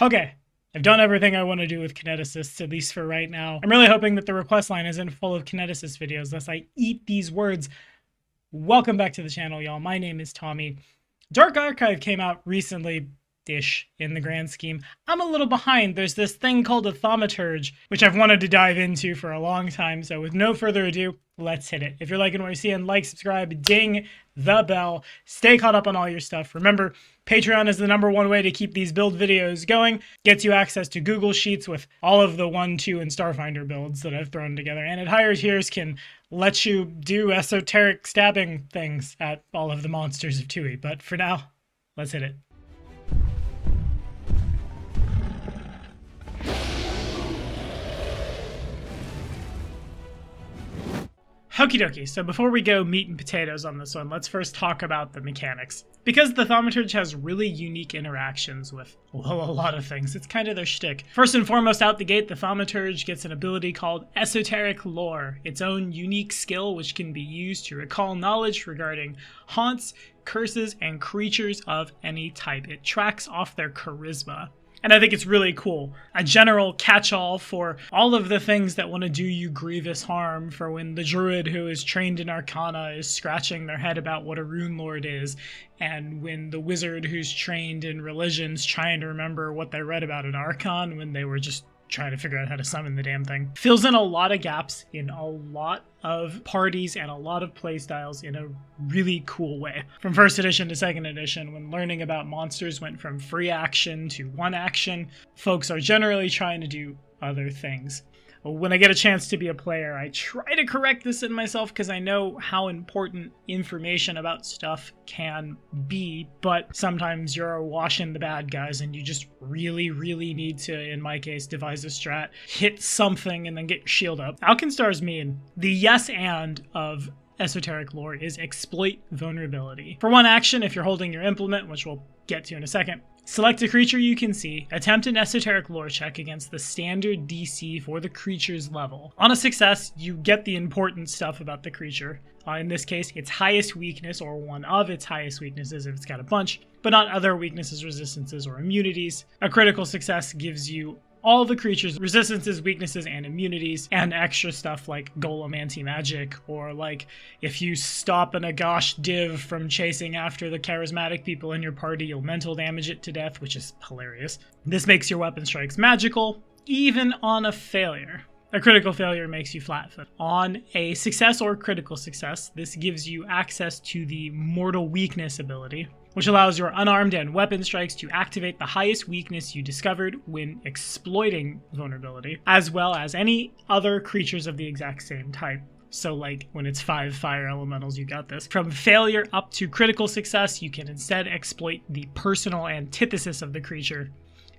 Okay, I've done everything I want to do with kineticists, at least for right now. I'm really hoping that the request line isn't full of kineticist videos, lest I eat these words. Welcome back to the channel, y'all. My name is Tommy. Dark Archive came out recently-ish in the grand scheme. I'm a little behind. There's this thing called a Thaumaturge, which I've wanted to dive into for a long time, so with no further ado, let's hit it. If you're liking what you're seeing, like, subscribe, ding the bell, stay caught up on all your stuff. Remember, Patreon is the #1 way to keep these build videos going. Gets you access to Google Sheets with all of the 1, 2, and Starfinder builds that I've thrown together. And at higher tiers can let you do esoteric stabbing things at all of the monsters of Tui. But for now, let's hit it. Okie dokie, so before we go meat and potatoes on this one, let's first talk about the mechanics. Because the Thaumaturge has really unique interactions with, well, a lot of things, it's kind of their shtick. First and foremost out the gate, the Thaumaturge gets an ability called Esoteric Lore, its own unique skill which can be used to recall knowledge regarding haunts, curses, and creatures of any type. It tracks off their charisma. And I think it's really cool. A general catch-all for all of the things that want to do you grievous harm, for when the druid who is trained in Arcana is scratching their head about what a rune lord is, and when the wizard who's trained in religion's trying to remember what they read about an Archon when they were just trying to figure out how to summon the damn thing. Fills in a lot of gaps in a lot of parties and a lot of playstyles in a really cool way. From 1st edition to 2nd edition, when learning about monsters went from free action to 1 action, folks are generally trying to do other things. When I get a chance to be a player, I try to correct this in myself because I know how important information about stuff can be, but sometimes you're awash in the bad guys and you just really need to, in my case, devise a strat, hit something, and then get your shield up. Alkenstar's mean. The yes and of Esoteric Lore is exploit vulnerability. For 1 action, if you're holding your implement, which we'll get to in a second, select a creature you can see, attempt an Esoteric Lore check against the standard DC for the creature's level. On a success, you get the important stuff about the creature. In this case, its highest weakness, or one of its highest weaknesses if it's got a bunch, but not other weaknesses, resistances, or immunities. A critical success gives you all the creature's resistances, weaknesses, and immunities, and extra stuff like Golem anti-magic, or like if you stop an Agash div from chasing after the charismatic people in your party, you'll mental damage it to death, which is hilarious. This makes your weapon strikes magical, even on a failure. A critical failure makes you flat-footed. On a success or critical success, this gives you access to the Mortal Weakness ability, which allows your unarmed and weapon strikes to activate the highest weakness you discovered when exploiting vulnerability, as well as any other creatures of the exact same type. So like when it's 5 fire elementals, you got this. From failure up to critical success, you can instead exploit the personal antithesis of the creature,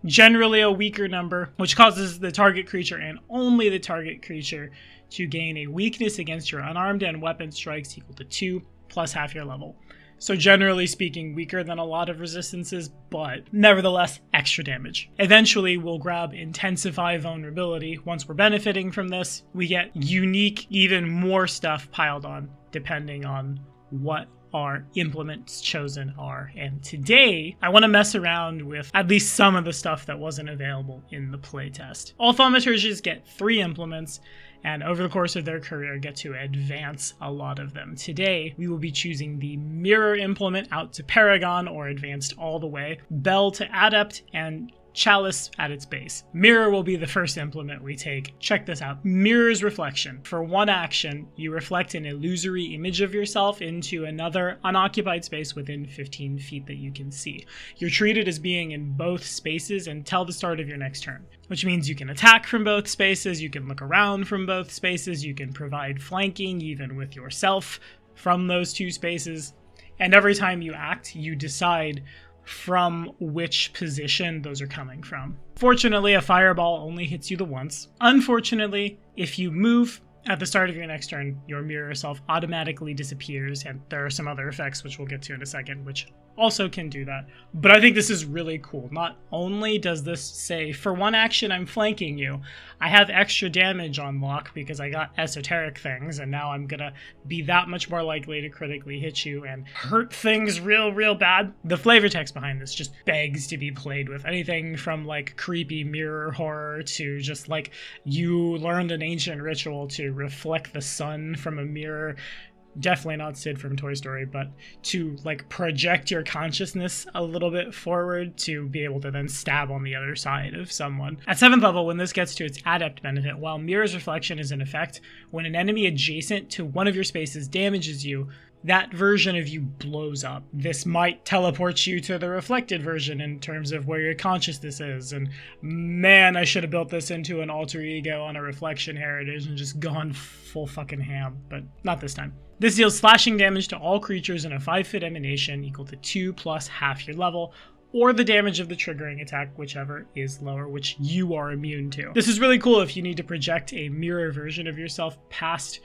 generally a weaker number, which causes the target creature and only the target creature to gain a weakness against your unarmed and weapon strikes equal to 2 plus half your level. So generally speaking, weaker than a lot of resistances, but nevertheless, extra damage. Eventually, we'll grab Intensify Vulnerability. Once we're benefiting from this, we get unique, even more stuff piled on, depending on what our implements chosen are. And today, I want to mess around with at least some of the stuff that wasn't available in the playtest. All Thaumaturges get 3 implements, and over the course of their career get to advance a lot of them. Today, we will be choosing the Mirror implement out to Paragon, or advanced all the way, Bell to Adept, and Chalice at its base. Mirror will be the first implement we take. Check this out. Mirror's Reflection. For 1 action, you reflect an illusory image of yourself into another unoccupied space within 15 feet that you can see. You're treated as being in both spaces until the start of your next turn, which means you can attack from both spaces, you can look around from both spaces, you can provide flanking even with yourself from those 2 spaces, and every time you act, you decide from which position those are coming from. Fortunately, a fireball only hits you the once. Unfortunately, if you move At the start of your next turn, your mirror self automatically disappears, and there are some other effects which we'll get to in a second, which also can do that. But I think this is really cool. Not only does this say, for one action I'm flanking you, I have extra damage on lock because I got esoteric things, and now I'm gonna be that much more likely to critically hit you and hurt things real bad. The flavor text behind this just begs to be played with. Anything from like creepy mirror horror to just like you learned an ancient ritual to reflect the sun from a mirror. Definitely not Sid from Toy Story, but to like project your consciousness a little bit forward to be able to then stab on the other side of someone. At 7th level, when this gets to its adept benefit, while Mirror's Reflection is in effect, when an enemy adjacent to one of your spaces damages you, that version of you blows up. This might teleport you to the reflected version in terms of where your consciousness is, and man, I should have built this into an alter ego on a reflection heritage and just gone full fucking ham, but not this time. This deals slashing damage to all creatures in a 5-foot emanation equal to 2 plus half your level, or the damage of the triggering attack, whichever is lower, which you are immune to. This is really cool if you need to project a mirror version of yourself past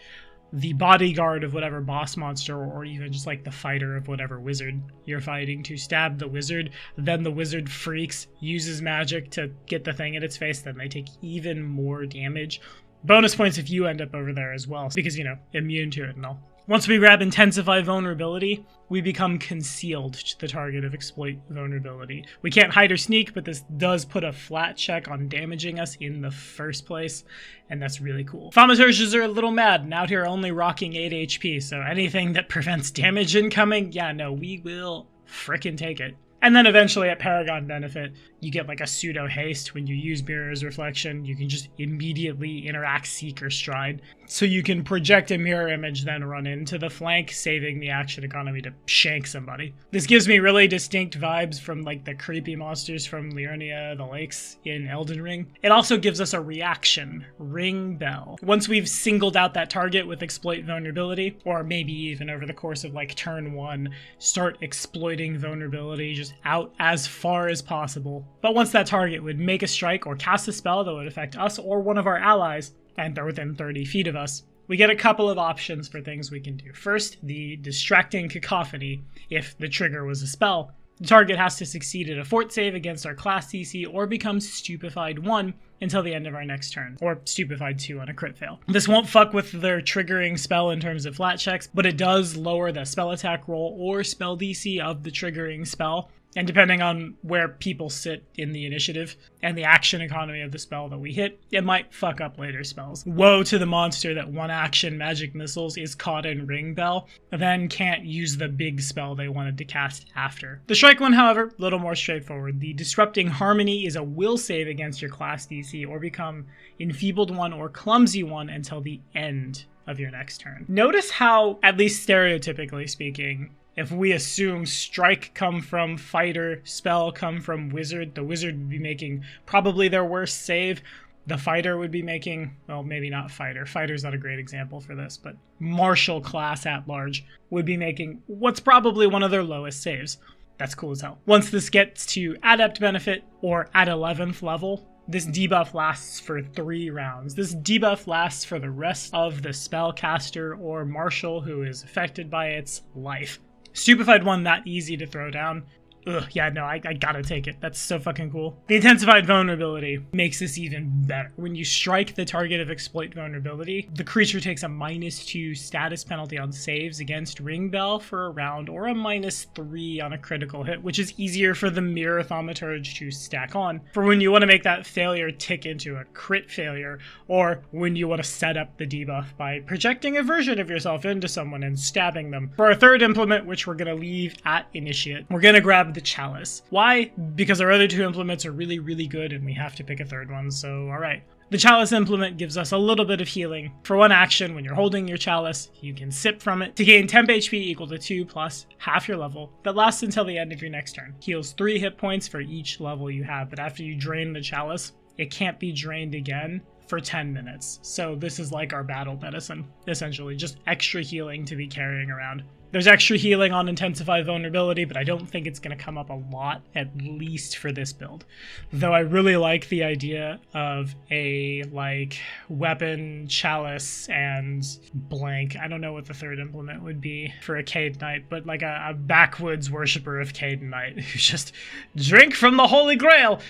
the bodyguard of whatever boss monster, or even just like the fighter of whatever wizard you're fighting, to stab the wizard. Then the wizard freaks, uses magic to get the thing in its face, then they take even more damage. Bonus points if you end up over there as well, because, you know, immune to it and all. Once we grab Intensify Vulnerability, we become concealed to the target of Exploit Vulnerability. We can't hide or sneak, but this does put a flat check on damaging us in the first place, and that's really cool. Thaumaturges are a little mad, and out here only rocking 8 HP, so anything that prevents damage incoming, yeah, no, we will frickin' take it. And then eventually at Paragon Benefit, you get like a pseudo haste. When you use Mirror's Reflection, you can just immediately interact Seek or Stride. So you can project a mirror image, then run into the flank, saving the action economy to shank somebody. This gives me really distinct vibes from like the creepy monsters from Liurnia, the lakes in Elden Ring. It also gives us a reaction, Ring Bell. Once we've singled out that target with Exploit Vulnerability, or maybe even over the course of like turn 1, start exploiting vulnerability just out as far as possible. But once that target would make a strike or cast a spell that would affect us or one of our allies, and they're within 30 feet of us, we get a couple of options for things we can do. First, the Distracting Cacophony. If the trigger was a spell, the target has to succeed at a fort save against our class DC or become Stupefied 1 until the end of our next turn, or Stupefied 2 on a crit fail. This won't fuck with their triggering spell in terms of flat checks, but it does lower the spell attack roll or spell DC of the triggering spell. And depending on where people sit in the initiative and the action economy of the spell that we hit, it might fuck up later spells. Woe to the monster that one action magic missiles is caught in Ring Bell, then can't use the big spell they wanted to cast after. The strike one, however, a little more straightforward. The Disrupting Harmony is a will save against your class DC or become Enfeebled 1 or Clumsy 1 until the end of your next turn. Notice how, at least stereotypically speaking, if we assume strike come from fighter, spell come from wizard, the wizard would be making probably their worst save. The fighter would be making, well, maybe not fighter. Fighter's not a great example for this, but martial class at large would be making what's probably one of their lowest saves. That's cool as hell. Once this gets to Adept Benefit, or at 11th level, this debuff lasts for 3 rounds. This debuff lasts for the rest of the spellcaster or martial who is affected by its life. Stupefied 1 that easy to throw down. Ugh, yeah, no, I gotta take it. That's so fucking cool. The Intensified Vulnerability makes this even better. When you strike the target of Exploit Vulnerability, the creature takes a -2 status penalty on saves against Ring Bell for a round, or a -3 on a critical hit, which is easier for the Mirror Thaumaturge to stack on, for when you want to make that failure tick into a crit failure, or when you want to set up the debuff by projecting a version of yourself into someone and stabbing them. For our third implement, which we're going to leave at Initiate, we're going to grab the Chalice. Why? Because our other 2 implements are really, really good and we have to pick a third one, so alright. The Chalice Implement gives us a little bit of healing. For one action, when you're holding your Chalice, you can sip from it to gain temp HP equal to 2 plus half your level. That lasts until the end of your next turn. Heals 3 hit points for each level you have, but after you drain the Chalice, it can't be drained again for 10 minutes. So this is like our battle medicine, essentially, just extra healing to be carrying around. There's extra healing on Intensify Vulnerability, but I don't think it's going to come up a lot, at least for this build. Though I really like the idea of a, like, weapon, chalice, and blank. I don't know what the third implement would be for a Cade Knight, but like a backwoods worshiper of Cade Knight who just drink from the Holy Grail,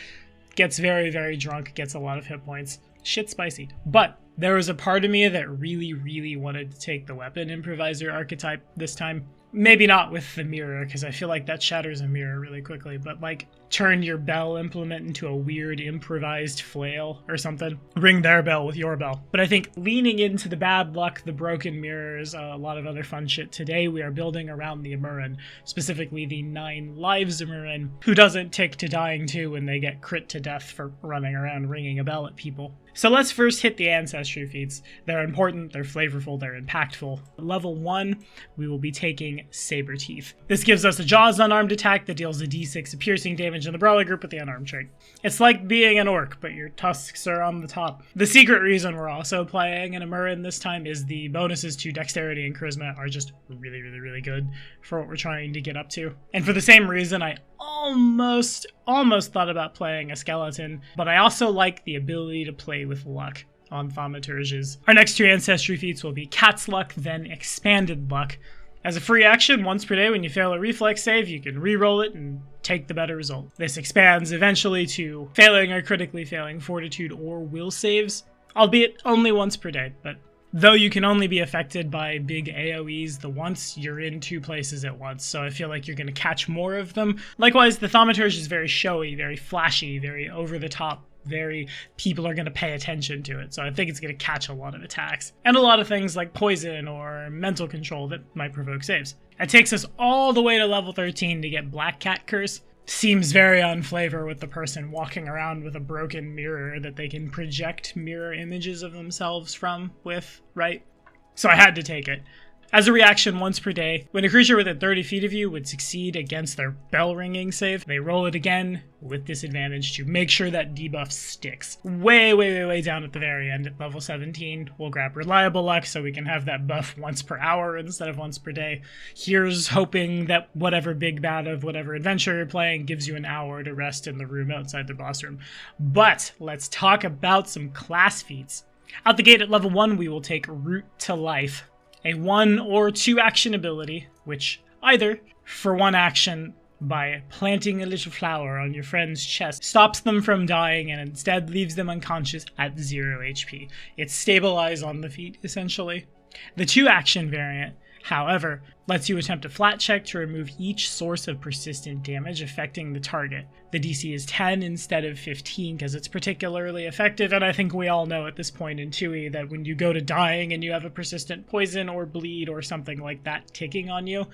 gets very, very drunk, gets a lot of hit points. Shit spicy. But there was a part of me that really, really wanted to take the weapon improviser archetype this time. Maybe not with the mirror, because I feel like that shatters a mirror really quickly, but like turn your bell implement into a weird improvised flail or something. Ring their bell with your bell. But I think leaning into the bad luck, the broken mirrors, a lot of other fun shit, today we are building around the Amurin, specifically the 9 lives Amurin, who doesn't tick to dying too when they get crit to death for running around ringing a bell at people. So let's first hit the Ancestry feats. They're important, they're flavorful, they're impactful. Level 1, we will be taking Saber Teeth. This gives us a Jaws unarmed attack that deals a d6 of piercing damage in the Brawler group with the unarmed trait. It's like being an orc, but your tusks are on the top. The secret reason we're also playing an Amurin this time is the bonuses to Dexterity and Charisma are just really, really, really good for what we're trying to get up to. And for the same reason, I almost thought about playing a skeleton, but I also like the ability to play with luck on Thaumaturges. Our next 2 Ancestry feats will be Cat's Luck, then Expanded Luck. As a free action, once per day when you fail a reflex save, you can re-roll it and take the better result. This expands eventually to failing or critically failing Fortitude or Will saves, albeit only once per day, but though you can only be affected by big AoEs the once, you're in 2 places at once, so I feel like you're going to catch more of them. Likewise, the Thaumaturge is very showy, very flashy, very over-the-top, people are going to pay attention to it, so I think it's going to catch a lot of attacks. And a lot of things like poison or mental control that might provoke saves. It takes us all the way to level 13 to get Black Cat Curse. Seems very on flavor with the person walking around with a broken mirror that they can project mirror images of themselves from with, right? So I had to take it. As a reaction, once per day, when a creature within 30 feet of you would succeed against their bell ringing save, they roll it again with disadvantage to make sure that debuff sticks. Way down at the very end at level 17, we'll grab Reliable Luck so we can have that buff once per hour instead of once per day. Here's hoping that whatever big bad of whatever adventure you're playing gives you an hour to rest in the room outside the boss room. But let's talk about some class feats. Out the gate at level 1, we will take Root to Life, a 1 or 2 action ability, which either, for 1 action, by planting a little flower on your friend's chest, stops them from dying and instead leaves them unconscious at 0 HP. It's stabilize on the feet, essentially. The 2 action variant, however, lets you attempt a flat check to remove each source of persistent damage affecting the target. The DC is 10 instead of 15 because it's particularly effective, and I think we all know at this point in 2E that when you go to dying and you have a persistent poison or bleed or something like that ticking on you,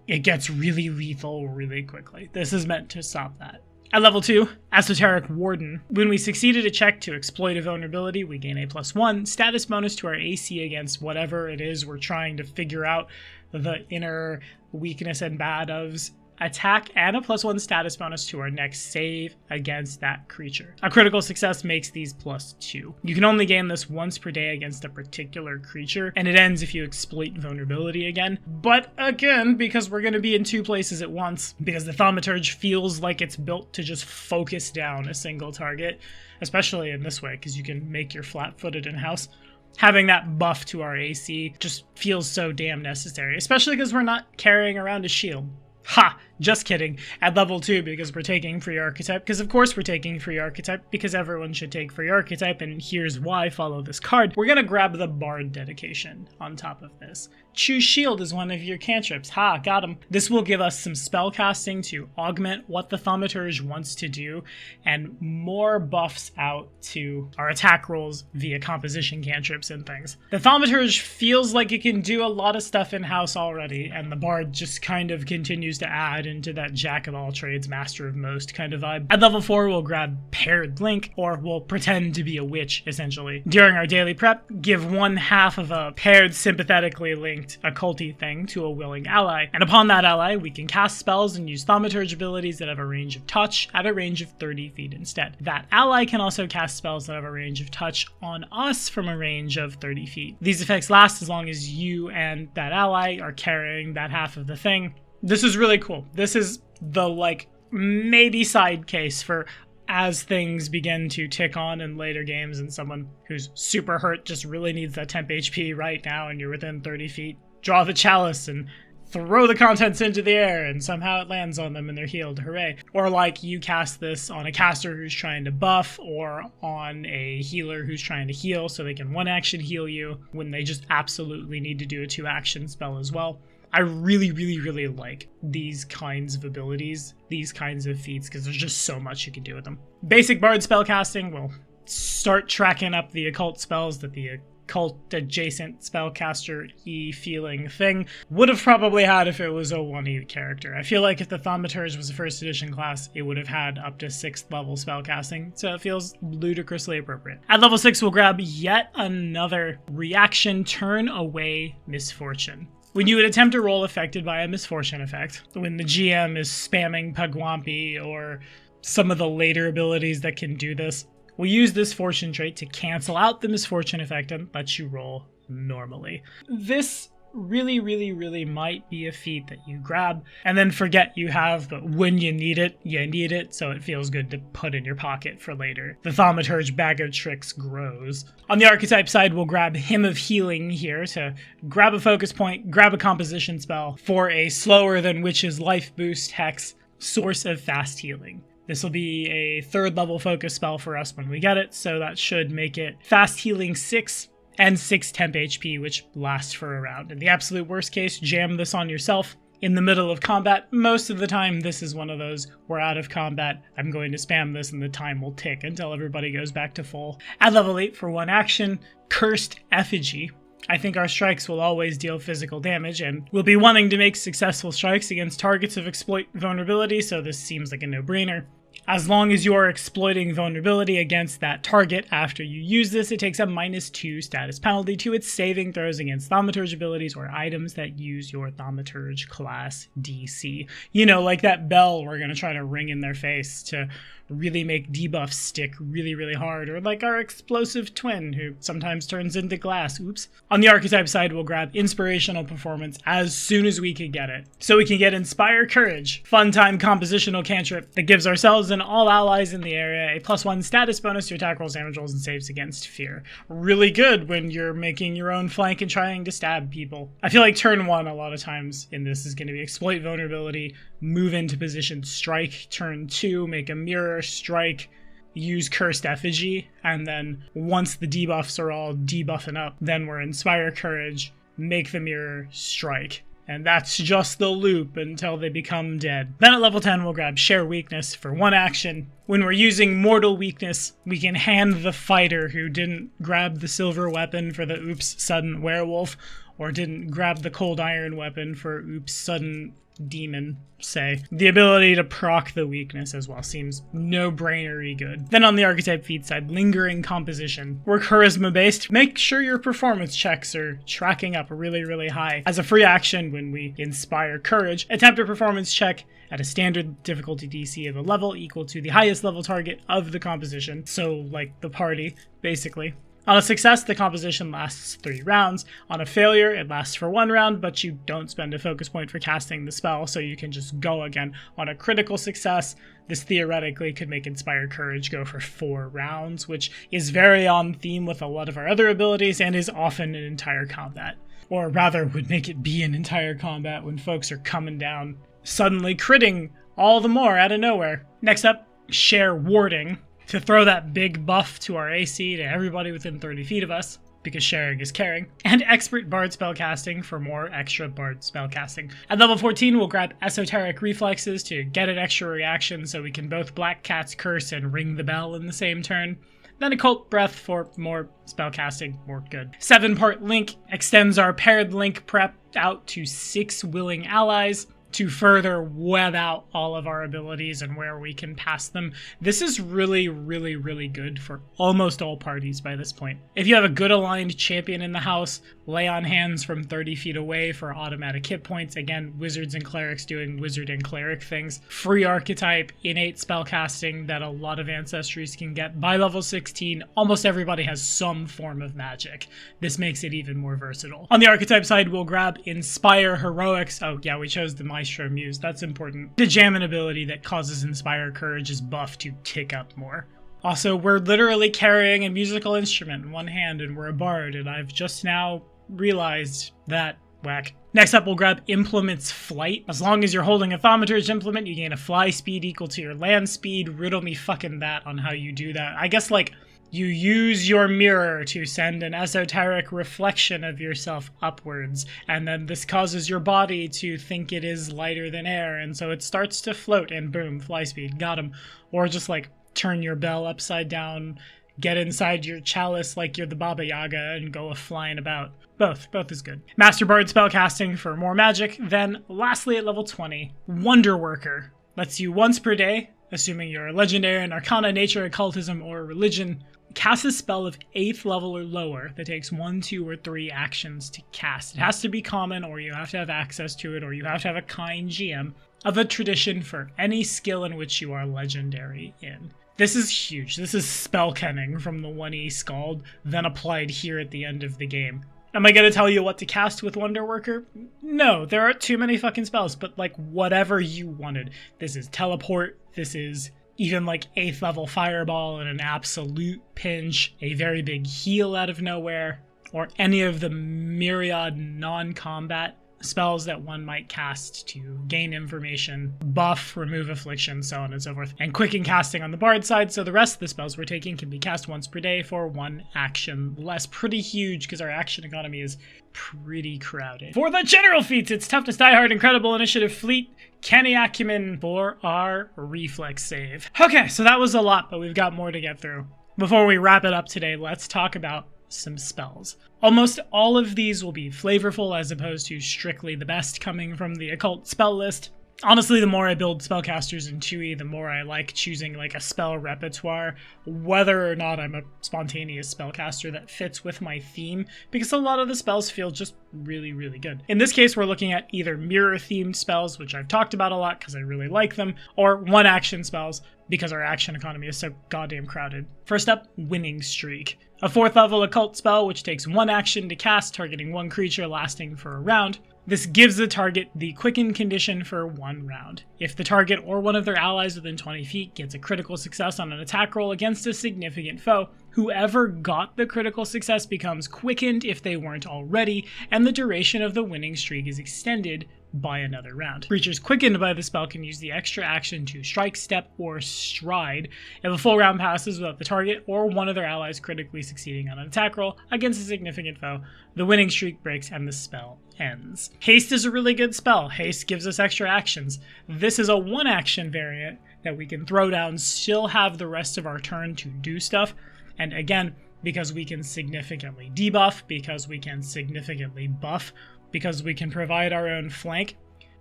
it gets really lethal really quickly. This is meant to stop that. At level 2, Esoteric Warden. When we succeeded a check to exploit a vulnerability, we gain a +1 status bonus to our AC against whatever it is we're trying to figure out the inner weakness and bad of's attack, and a +1 status bonus to our next save against that creature. A critical success makes these +2. You can only gain this once per day against a particular creature, and it ends if you exploit vulnerability again. But again, because we're going to be in 2 places at once, because the Thaumaturge feels like it's built to just focus down a single target, especially in this way, because you can make your flat-footed in-house. Having that buff to our AC just feels so damn necessary, especially because we're not carrying around a shield. Ha! Just kidding. At level 2, because we're taking free archetype, because of course we're taking free archetype, because everyone should take free archetype, and here's why, follow this card. We're gonna grab the Bard dedication on top of this. Choose Shield as one of your cantrips. Ha, got him. This will give us some spell casting to augment what the Thaumaturge wants to do, and more buffs out to our attack rolls via composition cantrips and things. The Thaumaturge feels like it can do a lot of stuff in-house already, and the Bard just kind of continues to add into that jack of all trades, master of most kind of vibe. At level 4, we'll grab Paired Link, or we'll pretend to be a witch, essentially. During our daily prep, give one half of a paired sympathetically linked occulty thing to a willing ally. And upon that ally, we can cast spells and use Thaumaturge abilities that have a range of touch at a range of 30 feet instead. That ally can also cast spells that have a range of touch on us from a range of 30 feet. These effects last as long as you and that ally are carrying that half of the thing. This is really cool. This is the, like, maybe side case for as things begin to tick on in later games and someone who's super hurt just really needs that temp HP right now and you're within 30 feet. Draw the chalice and throw the contents into the air and somehow it lands on them and they're healed, hooray. Or like you cast this on a caster who's trying to buff or on a healer who's trying to heal so they can one action heal you when they just absolutely need to do a 2-action spell as well. I really like these kinds of abilities, these kinds of feats, because there's just so much you can do with them. Basic bard spellcasting will start tracking up the occult spells that the occult adjacent spellcaster-y feeling thing would have probably had if it was a 1E character. I feel like if the Thaumaturge was a first edition class, it would have had up to 6th level spellcasting, so it feels ludicrously appropriate. At level 6, we'll grab yet another reaction turn away misfortune. When you would attempt a roll affected by a misfortune effect, when the GM is spamming Pugwampi or some of the later abilities that can do this, we'll use this fortune trait to cancel out the misfortune effect and let you roll normally. This really might be a feat that you grab and then forget you have, but when you need it, so it feels good to put in your pocket for later. The Thaumaturge bag of tricks grows. On the archetype side, we'll grab Hymn of Healing here to grab a focus point, grab a composition spell for a slower than Witch's Life Boost hex, source of fast healing. This will be a 3rd level focus spell for us when we get it, so that should make it fast healing 6 and 6 temp HP, which lasts for a round. In the absolute worst case, jam this on yourself in the middle of combat. Most of the time, this is one of those, we're out of combat, I'm going to spam this and the time will tick until everybody goes back to full. At level 8 for 1 action, Cursed Effigy. I think our strikes will always deal physical damage, and we'll be wanting to make successful strikes against targets of exploit vulnerability, so this seems like a no-brainer. As long as you are exploiting vulnerability against that target after you use this, it takes a -2 status penalty to its saving throws against Thaumaturge abilities or items that use your Thaumaturge class DC. You know, like that bell we're going to try to ring in their face to really make debuffs stick really hard, or like our explosive twin who sometimes turns into glass. Oops. On the archetype side, we'll grab Inspirational Performance as soon as we can get it. So we can get Inspire Courage, fun time compositional cantrip that gives ourselves and all allies in the area a +1 status bonus to attack rolls, damage rolls, and saves against fear. Really good when you're making your own flank and trying to stab people. I feel like turn 1 a lot of times in this is going to be exploit vulnerability, move into position, strike. Turn 2, make a mirror, strike, use Cursed Effigy, and then once the debuffs are all debuffing up, then we're Inspire Courage, make the mirror, strike. And that's just the loop until they become dead. Then at level 10, we'll grab Share Weakness for 1 action. When we're using Mortal Weakness, we can hand the fighter who didn't grab the silver weapon for the oops sudden werewolf, or didn't grab the cold iron weapon for oops sudden demon, say, the ability to proc the weakness as well. Seems no-brainery good. Then on the archetype feat side, Lingering Composition. We're charisma based. Make sure your performance checks are tracking up really high. As a free action, when we Inspire Courage, attempt a performance check at a standard difficulty DC of a level equal to the highest level target of the composition, so like the party, basically. On a success, the composition lasts 3 rounds. On a failure, it lasts for 1 round, but you don't spend a focus point for casting the spell, so you can just go again. On a critical success, this theoretically could make Inspire Courage go for 4 rounds, which is very on theme with a lot of our other abilities and is often an entire combat. Or rather, would make it be an entire combat when folks are coming down, suddenly critting all the more out of nowhere. Next up, Share Warding, to throw that big buff to our AC to everybody within 30 feet of us, because sharing is caring. And Expert Bard Spellcasting for more extra Bard Spellcasting. At level 14, we'll grab Esoteric Reflexes to get an extra reaction so we can both Black Cat's Curse and ring the bell in the same turn. Then Occult Breath for more spellcasting, more good. 7-part Link extends our paired link prep out to 6 willing allies. to further web out all of our abilities and where we can pass them. This is really, really, really good for almost all parties by this point. If you have a good aligned champion in the house, lay on hands from 30 feet away for automatic hit points. Again, wizards and clerics doing wizard and cleric things. Free archetype, innate spellcasting that a lot of ancestries can get. By level 16, almost everybody has some form of magic. This makes it even more versatile. On the archetype side, we'll grab Inspire Heroics. Oh yeah, we chose the Maestro Muse. That's important. The Jammin ability that causes Inspire Courage's buff to tick up more. Also, we're literally carrying a musical instrument in one hand and we're a bard, and I've just now realized that. Whack. Next up, we'll grab Implement's Flight. As long as you're holding a Thaumaturge implement, you gain a fly speed equal to your land speed. Riddle me fucking that on how you do that. I guess, like, you use your mirror to send an esoteric reflection of yourself upwards, and then this causes your body to think it is lighter than air, and so it starts to float, and boom, fly speed, got him. Or just, like, turn your bell upside down, get inside your chalice like you're the Baba Yaga, and go a-flying about. Both is good. Master Bard spellcasting for more magic. Then, lastly at level 20, Wonder Worker. Lets you once per day, assuming you're a legendary in Arcana, Nature, Occultism, or Religion, cast a spell of 8th level or lower that takes 1, 2, or 3 actions to cast. It has to be common, or you have to have access to it, or you have to have a kind GM of a tradition for any skill in which you are legendary in. This is huge. This is spell kenning from the 1E Scald, then applied here at the end of the game. Am I going to tell you what to cast with Wonder Worker? No, there aren't too many fucking spells, but like whatever you wanted. This is Teleport, this is even like 8th level Fireball in an absolute pinch, a very big heal out of nowhere, or any of the myriad non-combat spells that one might cast to gain information, buff, remove affliction, so on and so forth. And quicken casting on the bard side, so the rest of the spells we're taking can be cast once per day for 1 action less. Pretty huge, because our action economy is pretty crowded. For the general feats, it's Toughness, Die Hard, Incredible, Initiative, Fleet, Canny Acumen for our reflex save. Okay, so that was a lot, but we've got more to get through. Before we wrap it up today, let's talk about some spells. Almost all of these will be flavorful as opposed to strictly the best coming from the occult spell list. Honestly, the more I build spellcasters in 2E, the more I like choosing like a spell repertoire, whether or not I'm a spontaneous spellcaster that fits with my theme, because a lot of the spells feel just really, really good. In this case, we're looking at either mirror-themed spells, which I've talked about a lot because I really like them, or one-action spells, because our action economy is so goddamn crowded. First up, Winning Streak. A 4th level occult spell which takes 1 action to cast, targeting 1 creature lasting for a round. This gives the target the quicken condition for 1 round. If the target or one of their allies within 20 feet gets a critical success on an attack roll against a significant foe, whoever got the critical success becomes quickened if they weren't already, and the duration of the winning streak is extended by another round. Creatures quickened by the spell can use the extra action to strike, step, or stride if a full round passes without the target or one of their allies critically succeeding on an attack roll against a significant foe. The winning streak breaks and the spell ends. Haste is a really good spell. Haste gives us extra actions. This is a 1 action variant that we can throw down, still have the rest of our turn to do stuff, and again, because we can significantly debuff, because we can significantly buff, because we can provide our own flank,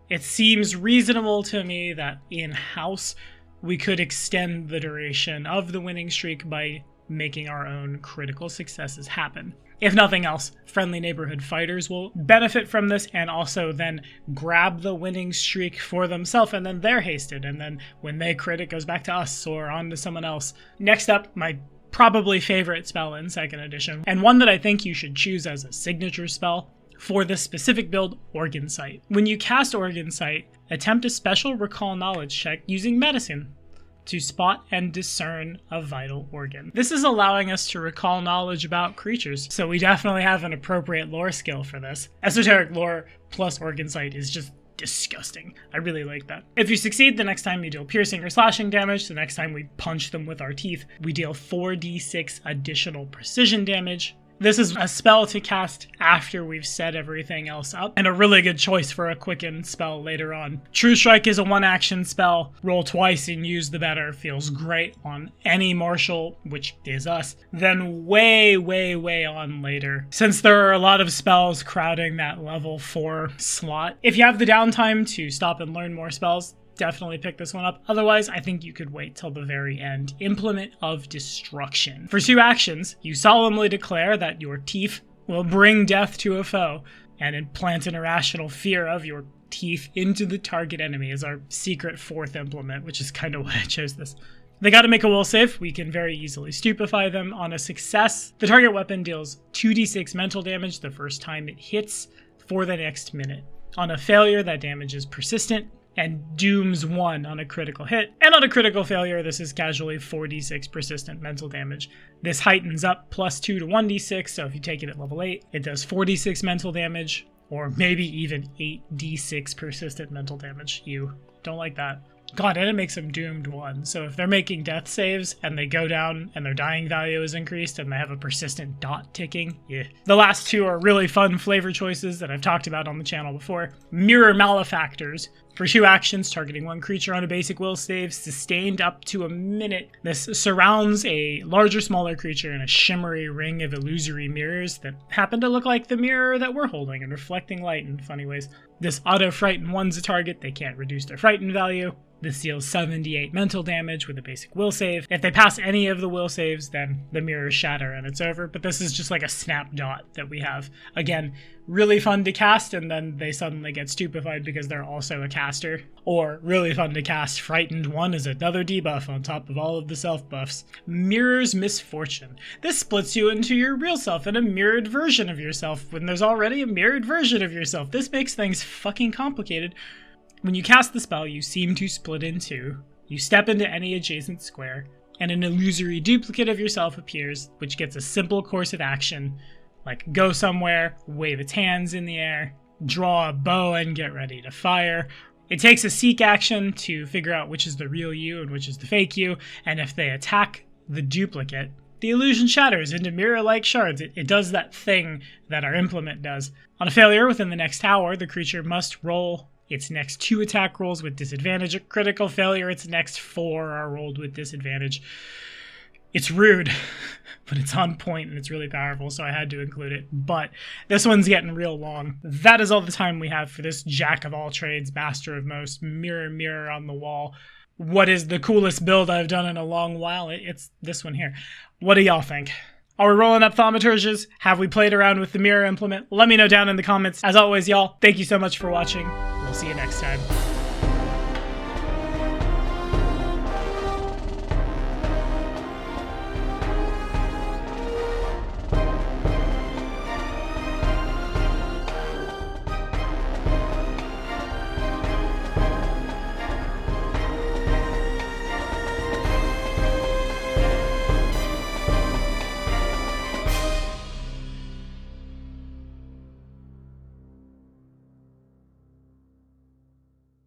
it seems reasonable to me that in-house we could extend the duration of the winning streak by making our own critical successes happen. If nothing else, friendly neighborhood fighters will benefit from this and also then grab the winning streak for themselves, and then they're hasted, and then when they crit it goes back to us or on to someone else. Next up, my probably favorite spell in 2nd edition, and one that I think you should choose as a signature spell for this specific build, Organ Sight. When you cast Organ Sight, attempt a special recall knowledge check using medicine to spot and discern a vital organ. This is allowing us to recall knowledge about creatures, so we definitely have an appropriate lore skill for this. Esoteric lore plus Organ Sight is just disgusting. I really like that. If you succeed, the next time you deal piercing or slashing damage, the next time we punch them with our teeth, we deal 4d6 additional precision damage. This is a spell to cast after we've set everything else up, and a really good choice for a quicken spell later on. True Strike is a 1-action spell. Roll twice and use the better. Feels great on any martial, which is us. Then way on later, since there are a lot of spells crowding that level 4 slot. If you have the downtime to stop and learn more spells, definitely pick this one up. Otherwise, I think you could wait till the very end. Implement of Destruction. For 2 actions, you solemnly declare that your teeth will bring death to a foe, and implant an irrational fear of your teeth into the target enemy as our secret 4th implement, which is kind of why I chose this. They gotta make a will save. We can very easily stupefy them. On a success, the target weapon deals 2d6 mental damage the first time it hits for the next minute. On a failure, that damage is persistent and dooms 1 on a critical hit. And on a critical failure, this is casually 4d6 persistent mental damage. This heightens up +2 to 1d6, so if you take it at level 8, it does 4d6 mental damage, or maybe even 8d6 persistent mental damage. You don't like that. God, and it makes them doomed 1. So if they're making death saves and they go down and their dying value is increased and they have a persistent dot ticking, yeah. The last 2 are really fun flavor choices that I've talked about on the channel before. Mirror Malefactors. For 2 actions, targeting 1 creature on a basic will save, sustained up to a minute. This surrounds a larger, smaller creature in a shimmery ring of illusory mirrors that happen to look like the mirror that we're holding and reflecting light in funny ways. This auto-frighten 1's a target. They can't reduce their frighten value. This deals 78 mental damage with a basic will save. If they pass any of the will saves, then the mirrors shatter and it's over. But this is just like a snap dot that we have. Again, really fun to cast, and then they suddenly get stupefied because they're also a caster. Or really fun to cast, Frightened 1 is another debuff on top of all of the self buffs. Mirrors Misfortune. This splits you into your real self and a mirrored version of yourself when there's already a mirrored version of yourself. This makes things fucking complicated. When you cast the spell, you seem to split in 2. You step into any adjacent square, and an illusory duplicate of yourself appears, which gets a simple course of action, like go somewhere, wave its hands in the air, draw a bow and get ready to fire. It takes a seek action to figure out which is the real you and which is the fake you, and if they attack the duplicate, the illusion shatters into mirror-like shards. It does that thing that our implement does. On a failure within the next hour, the creature must roll its next 2 attack rolls with disadvantage. A critical failure, its next 4 are rolled with disadvantage. It's rude, but it's on point and it's really powerful, so I had to include it. But this one's getting real long. That is all the time we have for this jack of all trades, master of most, mirror on the wall. What is the coolest build I've done in a long while? It's this one here. What do y'all think? Are we rolling up Thaumaturges? Have we played around with the mirror implement? Let me know down in the comments. As always, y'all, thank you so much for watching. We'll see you next time.